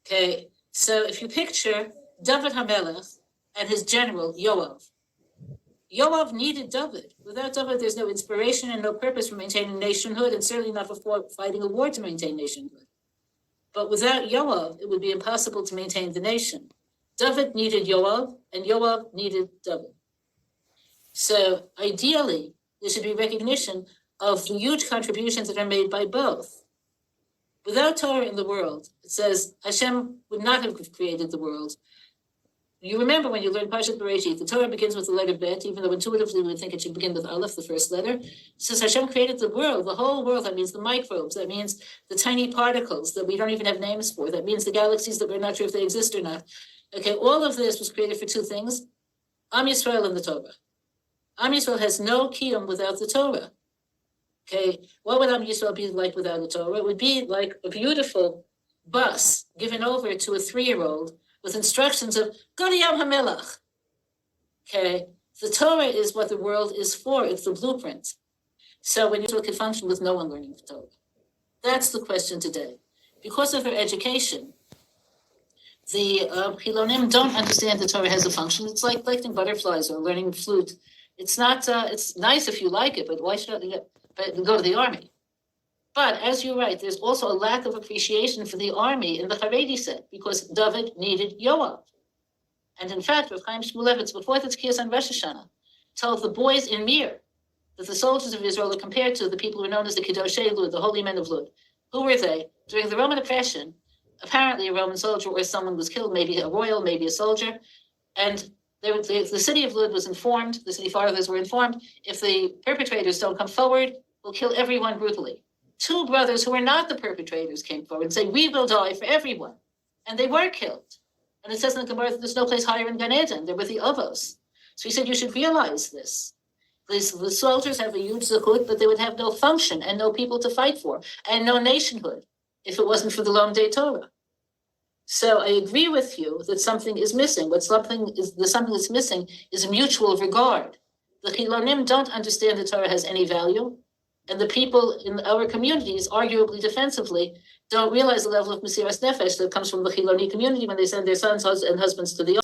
Okay, so if you picture David HaMelech and his general, Yoav. Yoav needed David. Without David, there's no inspiration and no purpose for maintaining nationhood, and certainly not for fighting a war to maintain nationhood. But without Yoav, it would be impossible to maintain the nation. David needed Yoav, and Yoav needed David. So ideally, there should be recognition of the huge contributions that are made by both. Without Torah in the world, it says Hashem would not have created the world. You remember when you learn Parshat Bereshit, the Torah begins with the letter Bet, even though intuitively we would think it should begin with Aleph, the first letter. It says Hashem created the world, the whole world. That means the microbes. That means the tiny particles that we don't even have names for. That means the galaxies that we're not sure if they exist or not. Okay, all of this was created for two things: Am Yisrael and the Torah. Am Yisrael has no kiyum without the Torah. Okay, what would Am Yisrael be like without the Torah? It would be like a beautiful bus given over to a 3-year-old with instructions of go to Yam HaMelech. Okay, the Torah is what the world is for. It's the blueprint. So when Yisrael can function with no one learning the Torah, that's the question today. Because of their education, the Chilonim don't understand the Torah has a function. It's like collecting butterflies or learning flute. It's not. It's nice if you like it, but why should I go to the army? But as you're right, there's also a lack of appreciation for the army in the Haredi set because David needed Yoav. And in fact, Rav Chaim Shmulevitz, before the Tzkiyas on Rosh Hashanah, told the boys in Mir that the soldiers of Israel are compared to the people who are known as the Kedoshei Lud, the holy men of Lud. Who were they? During the Roman oppression, apparently a Roman soldier or someone was killed, maybe a royal, maybe a soldier, and the city of Lud was informed, the city fathers were informed, if the perpetrators don't come forward, we'll kill everyone brutally. 2 brothers who were not the perpetrators came forward and said, we will die for everyone. And they were killed. And it says in the Gemara that there's no place higher in Gan Eden. They're with the Avos. So he said, you should realize this. The soldiers have a huge zechut, but they would have no function and no people to fight for and no nationhood if it wasn't for the Lomdei Torah. So I agree with you that something is missing. Something that's missing is mutual regard. The Chilonim don't understand that Torah has any value. And the people in our communities, arguably defensively, don't realize the level of Mesiras Nefesh that comes from the Chiloni community when they send their sons and husbands to the